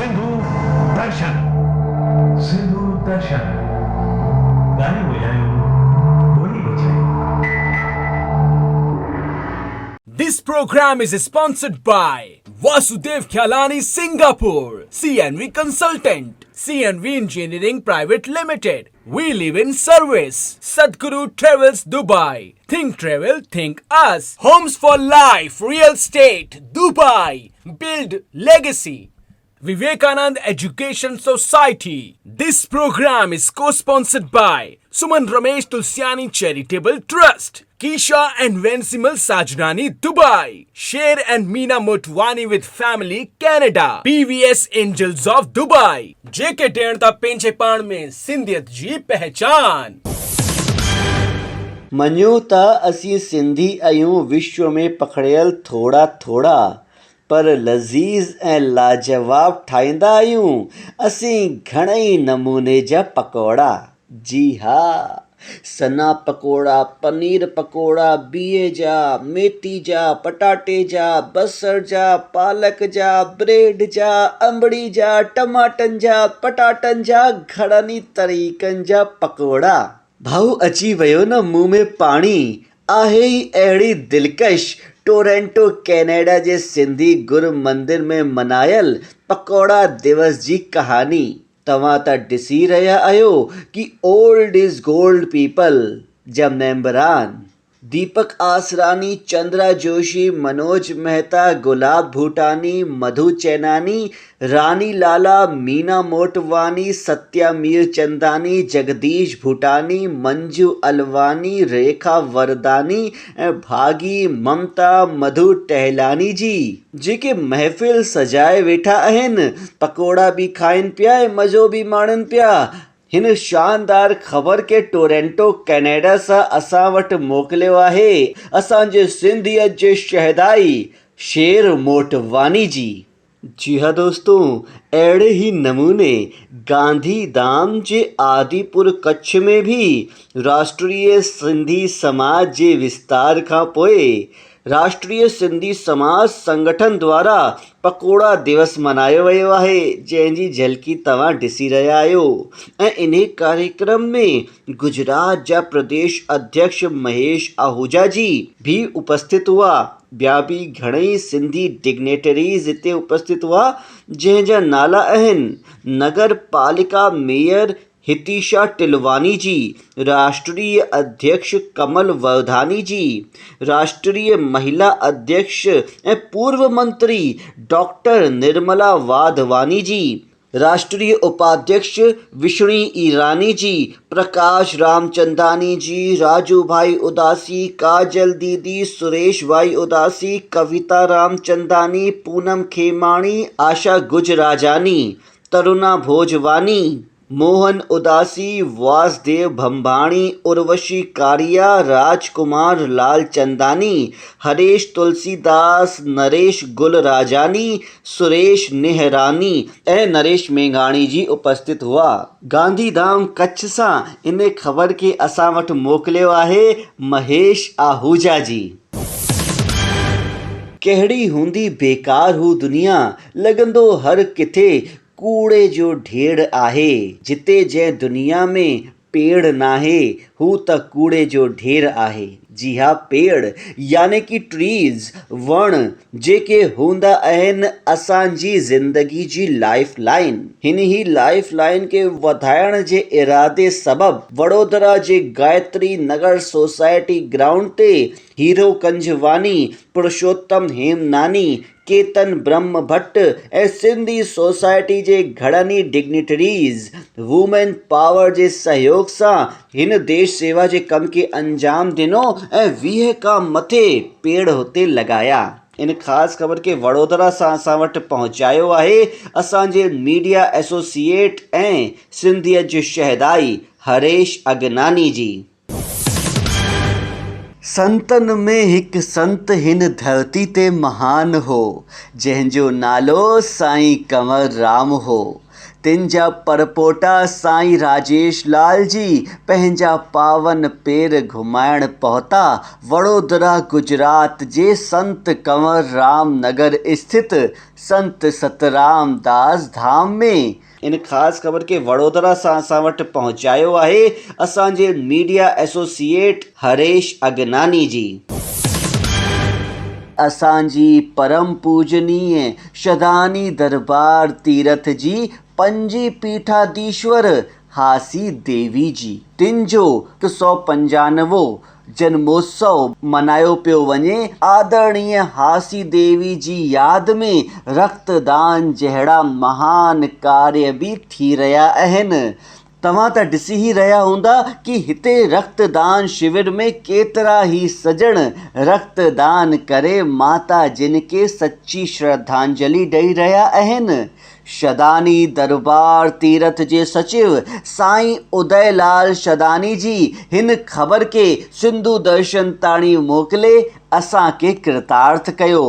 सिंधु दर्शन सिंधु दर्शन गाने बजायो बोली बजाई. This program is sponsored by Vasudev Khyalani Singapore, CNV Consultant, CNV Engineering Private Limited. We live in service. Sadhguru Travels Dubai. Think travel, think us. Homes for life, real estate, Dubai. Build legacy. Vivekanand Education Society. This program is co-sponsored by Suman Ramesh Tulsiani Charitable Trust, Kisha and Vencimal Sajnani Dubai, Sher and Meena Motwani with Family Canada, PVS Angels of Dubai, JK टेणता पेंचे पाण में सिंधियत जी पहचान. मञो त असीं सिंधी आहियूं विश्व में पखड़ियल थोड़ा थोड़ा, पर लज़ीज़ ऐं लाजवाब ठाहींदा आहियूं असीं घणई नमूने जा पकौड़ा. जी हा, सना पकोड़ा, पनीर पकोड़ा, बीह जा, मेथी जा, पटाटे जा, बसर जा, पालक जा, ब्रेड जा, अंबड़ी जा, टमाटन जा, पटाटन जा, घणनि तरीक़नि जा पकोड़ा. भाऊ अची वियो न मुंह में पाणी. आहे ई अहिड़ी दिलकश टोरंटो कैनेडा जे सिंधी गुरु मंदिर में मनायल पकौड़ा दिवस जी कहानी. तव्हां त ॾिसी रहिया आहियो कि ओल्ड इज़ गोल्ड पीपल जा मेंबरान दीपक आसरानी, चंद्रा जोशी, मनोज मेहता, गुलाब भूटानी, मधु चैनानी, रानी लाला, मीना मोटवानी, सत्या मीर चंदानी, जगदीश भूटानी, मंजू अलवानी, रेखा वरदानी ऐं भागी ममता मधु टहलानी जी जेके महफ़िल सजाए वेठा आहिनि, पकोड़ा बि खाइनि पिया ऐं मज़ो बि माणनि पिया. हिन शानदार ख़बर खे टोरंटो कैनेडा सां असां वटि मोकिलियो आहे असांजे सिंधियत जे शहदाई शेर मोटवानी जी. जी हाँ दोस्तों, अहिड़े ई नमूने गांधीधाम जे आदिपुर कच्छ में भी राष्ट्रीय सिंधी समाज जे विस्तार खां पोइ राष्ट्रीय सिंधी समाज संगठन द्वारा पकोड़ा दिवस मनायो वियो आहे, जंहिंजी झलकी तव्हां ॾिसी रहिया आहियो. ऐं इन कार्यक्रम में गुजरात जा प्रदेश अध्यक्ष महेश आहूजा जी भी उपस्थित हुआ. ॿिया बि घणई सिंधी डिग्नेटरीज़ हिते उपस्थित हुआ, जंहिंजा नाला आहिनि नगर पालिका मेयर हितिशा टिलवानी जी, राष्ट्रीय अध्यक्ष कमल वर्धानी जी, राष्ट्रीय महिला अध्यक्ष ऐं पूर्व मंत्री डॉक्टर निर्मला वाधवानी जी, राष्ट्रीय उपाध्यक्ष विष्णु ईरानी जी, प्रकाश रामचंदानी जी, राजू भाई उदासी, काजल दीदी, सुरेश भाई उदासी, कविता रामचंदानी, पूनम खेमाणी, आशा गुजराजानी, तरुणा भोजवानी, मोहन उदासी, वासदेव भंभाणी, उर्वशी कारिया, राजकुमार लालचंदानी, हरेश तुलसीदास, नरेश गुलराजानी, सुरेश नेहरानी ऐं नरेश मेघाणी जी उपस्थित हुआ. गांधीधाम कच्छ सां इन ख़बर खे असां वटि मोकिलियो आहे महेश आहूजा जी. कहिड़ी हूंदी बेकार हू दुनिया, लॻंदो हर किथे कूड़े जो ढेर आहे. जिते जंहिं दुनिया में पेड़ नाहे हू त कूड़े जो ढेर आहे. जी हा, पेड़ यानी कि ट्रीज़, वण जेके हूंदा आहिनि असांजी ज़िंदगी जी लाइफ लाइन. हिन ही लाइफ लाइन खे वधाइण जे इरादे सबबि वडोदरा जे गायत्री नगर सोसाइटी ग्राउंड ते हीरो कंजवानी, पुरुषोत्तम हेमनानी, केतन ब्रह्म भट्ट ऐं सिंधी सोसाइटी जे घणनि डिग्निटरीज़ वुमेन पावर जे सहयोग सां हिन देश सेवा जे कम खे अंजाम ॾिनो ऐं 20 खां मथे पेड़ हुते लॻाया. इन ख़ासि ख़बर खे वडोदरा सां असां वटि पहुचायो आहे असांजे मीडिया एसोसिएट ऐं सिंधियत जो शहदाई हरेश अगनानी जी. संतन में हिकु संत हिन धरती ते महान हो, जंहिंजो नालो साईं कंवर राम हो. तिन जा परपोटा साईं राजेश लाल जी पंहिंजा पावन पेर घुमाइण पहुता वडोदरा गुजरात जे संत कंवर राम नगर स्थित संत सतराम दास धाम में। इन ख़ासि ख़बर खे वडोदरा सां असां वटि पहुचायो आहे असांजे मीडिया एसोसिएट हरेश अगनानी जी। असांजी परम पूजनीय शदानी दरबार तीरथ जी पंजी पीठाधीश्वर हासी देवी जी तिन जो 195 जन्मोत्सव मनायो पियो वञे। आदरणीय हासी देवी जी यादि में रक्तदान जहिड़ा महान कार्य बि थी रहिया आहिनि। तव्हां त ॾिसी ई रहिया हूंदा कि हिते रक्तदान शिविर में केतिरा ई सजण रक्तदान करे माता जिन खे सची श्रद्धांजलि ॾेई रहिया आहिनि। शदानी दरबार तीरथ जे सचिव साईं उदयलाल शदानी जी हिन ख़बर खे सिंधु दर्शन ताणी मोकिले असांखे कृतार्थ कयो।